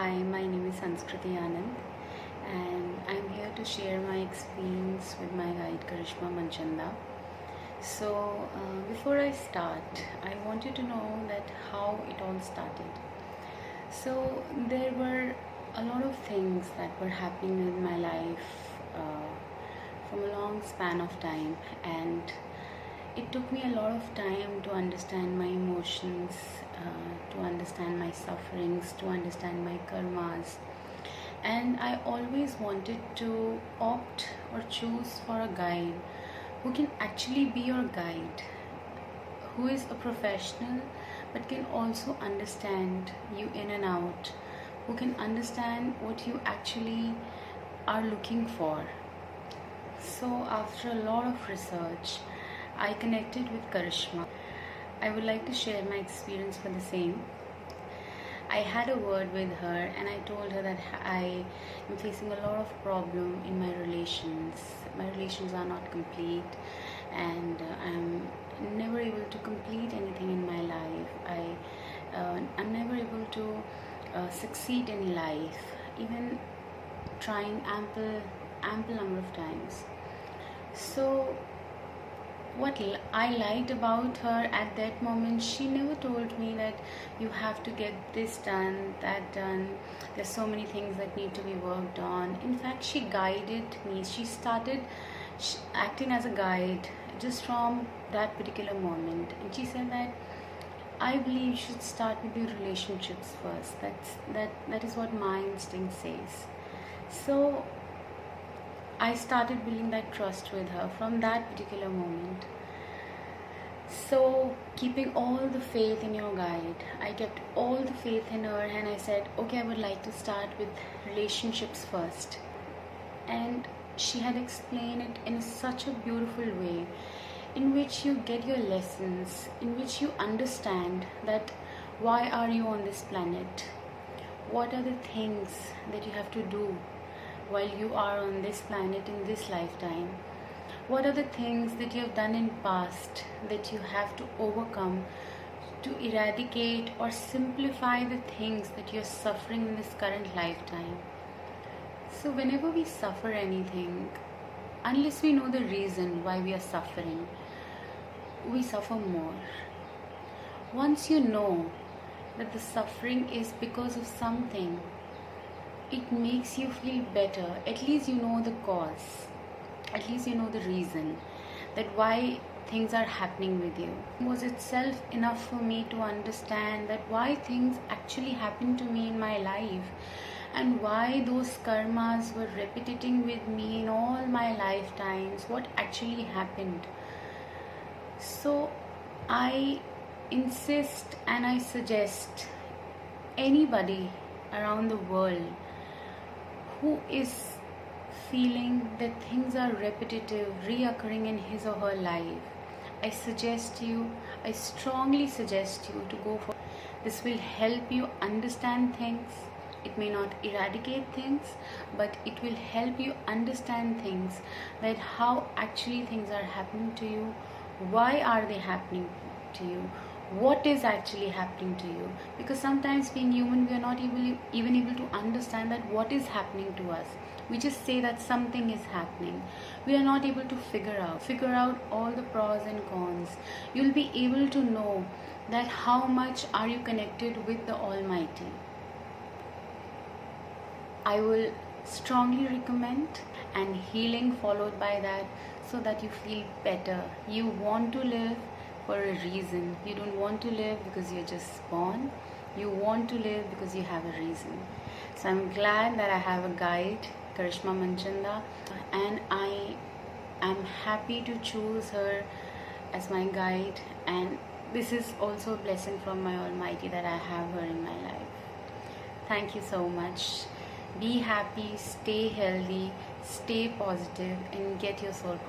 Hi, my name is Sanskriti Anand, and I'm here to share my experience with my guide Karishma Manchanda. Before I start, I want you to know that how it all started. So there were a lot of things that were happening in my life from a long span of time, and it took me a lot of time to understand my emotions, to understand my sufferings, to understand my karmas. And I always wanted to opt or choose for a guide who can actually be your guide, who is a professional but can also understand you in and out, who can understand what you actually are looking for. So after a lot of research, I connected with Karishma. I would like to share my experience for the same. I had a word with her and I told her that I am facing a lot of problem in my relations. My relations are not complete and I'm never able to complete anything in my life. I'm never able to succeed in life, even trying ample number of times. So what I liked about her at that moment, she never told me that you have to get this done, that done, there's so many things that need to be worked on. In fact, she guided me. She started acting as a guide just from that particular moment, and she said that I believe you should start with your relationships first. That is what my instinct says. So I started building that trust with her from that particular moment. So, keeping all the faith in your guide, I kept all the faith in her and I said, okay, I would like to start with relationships first. And she had explained it in such a beautiful way, in which you get your lessons, in which you understand that why are you on this planet? What are the things that you have to do while you are on this planet in this lifetime? What are the things that you have done in past that you have to overcome to eradicate or simplify the things that you're suffering in this current lifetime? So whenever we suffer anything, unless we know the reason why we are suffering, we suffer more. Once you know that the suffering is because of something, it makes you feel better. At least you know the cause, at least you know the reason, that why things are happening with you. It was itself enough for me to understand that why things actually happened to me in my life and why those karmas were repeating with me in all my lifetimes, what actually happened. So I insist and I suggest anybody around the world who is feeling that things are repetitive, reoccurring in his or her life, I strongly suggest you to go for this. Will help you understand things. It may not eradicate things, but it will help you understand things, that how actually things are happening to you, why are they happening to you, what is actually happening to you. Because sometimes, being human, we are not even able to understand that what is happening to us. We just say that something is happening. We are not able to figure out all the pros and cons. You'll be able to know that how much are you connected with the Almighty. I will strongly recommend, and healing followed by that, so that you feel better. You want to live for a reason. You don't want to live because you're just born. You want to live because you have a reason. So I'm glad that I have a guide, Karishma Manchanda, and I am happy to choose her as my guide, and this is also a blessing from my Almighty that I have her in my life. Thank you so much. Be happy, stay healthy, stay positive, and get your soul.